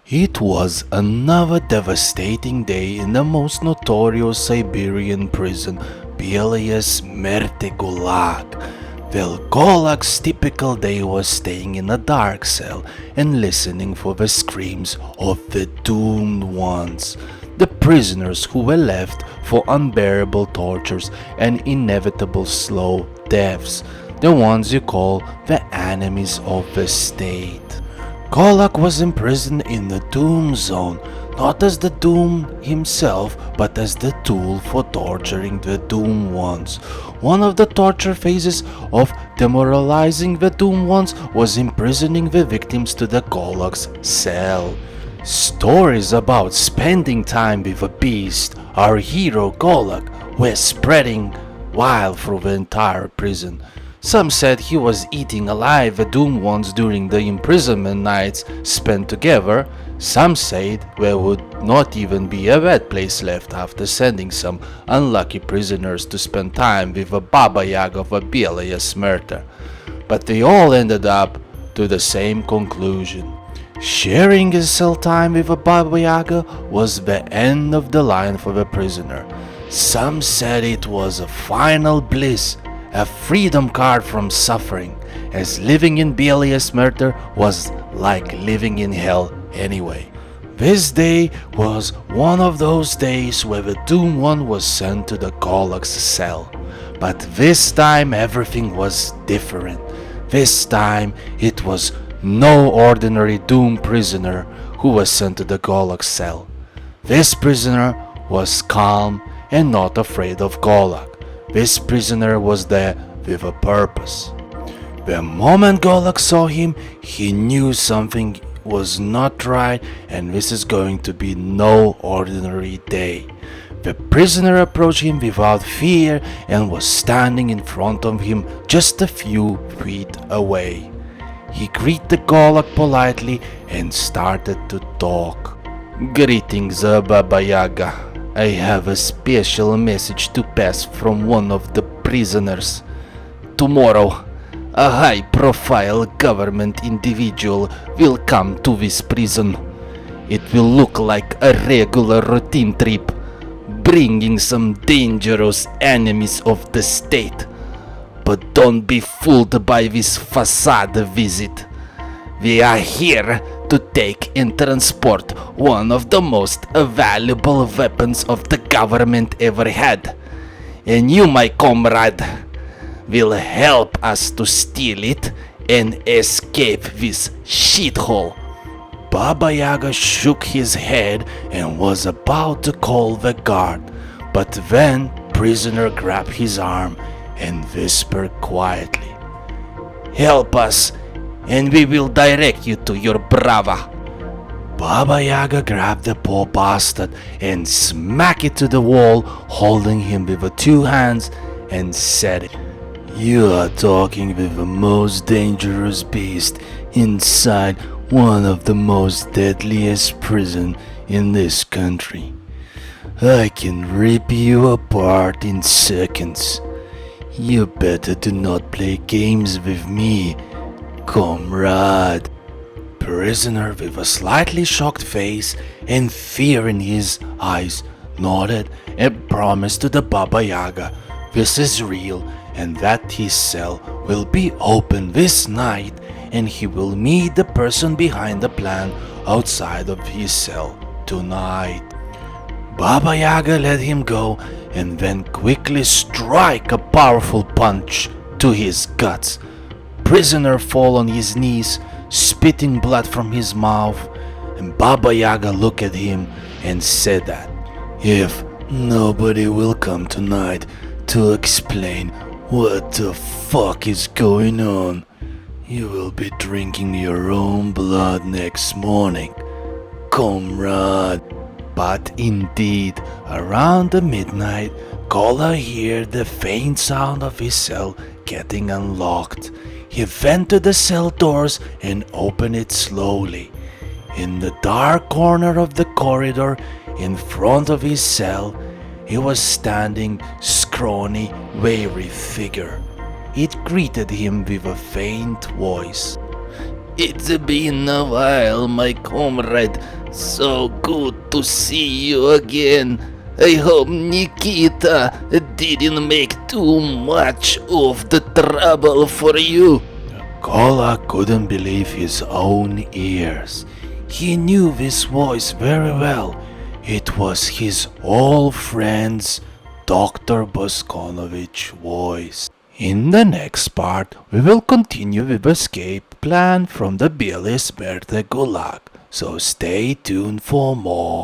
It was another devastating day in the most notorious Siberian prison, Belaya Smerte Gulag. Well, Golag's typical day was staying in a dark cell and listening for the screams of the doomed ones, the prisoners who were left for unbearable tortures and inevitable slow deaths, the ones you call the enemies of the state. Golag was imprisoned in the Doom Zone, not as the Doom himself, but as the tool for torturing the Doom Ones. One of the torture phases of demoralizing the Doom Ones was imprisoning the victims to the Golag's cell. Stories about spending time with a beast, our hero Golag, were spreading wild through the entire prison. Some said he was eating alive the doomed ones during the imprisonment nights spent together. Some said there would not even be a bed place left after sending some unlucky prisoners to spend time with the Babayaga of Belaya Smerte. But they all ended up to the same conclusion. Sharing his cell time with a Babayaga was the end of the line for the prisoner. Some said it was a final bliss, a freedom card from suffering, as living in Belaya Smerte was like living in hell anyway. This day was one of those days where the Doomed One was sent to the Golag's cell. But this time everything was different. This time it was no ordinary doomed prisoner who was sent to the Golag's cell. This prisoner was calm and not afraid of Golag. This prisoner was there with a purpose. The moment Golag saw him, he knew something was not right, and this is going to be no ordinary day. The prisoner approached him without fear and was standing in front of him just a few feet away. He greeted Golag politely and started to talk. "Greetings, Baba Yaga. I have a special message to pass from one of the prisoners. Tomorrow, a high-profile government individual will come to this prison. It will look like a regular routine trip, bringing some dangerous enemies of the state. But don't be fooled by this facade visit. We are here to take and transport one of the most valuable weapons of the government ever had. And you, my comrade, will help us to steal it and escape this shithole." Baba Yaga shook his head and was about to call the guard, but then prisoner grabbed his arm and whispered quietly, "Help us, and we will direct you to your brava." Baba Yaga grabbed the poor bastard and smacked it to the wall, holding him with the two hands, and said, "You are talking with the most dangerous beast inside one of the most deadliest prison in this country. I can rip you apart in seconds. You better do not play games with me, comrade." Prisoner, with a slightly shocked face and fear in his eyes, nodded and promised to the Baba Yaga this is real and that his cell will be open this night and he will meet the person behind the plan outside of his cell tonight. Baba Yaga let him go and then quickly strike a powerful punch to his guts. Prisoner fall on his knees, spitting blood from his mouth, and Baba Yaga looked at him and said that if nobody will come tonight to explain what the fuck is going on, you will be drinking your own blood next morning, comrade. But indeed, around the midnight, Golag heard the faint sound of his cell getting unlocked. He went to the cell doors and opened it slowly. In the dark corner of the corridor, in front of his cell, he was standing scrawny, weary figure. It greeted him with a faint voice. It's been a while, my comrade. So good to see you again. I hope Nikita didn't make too much of the trouble for you. Gola couldn't believe his own ears. He knew this voice very well. It was his old friend's Dr. Boskonovich voice. In the next part, we will continue with escape plan from the Belaya Smerte Gulag, so stay tuned for more.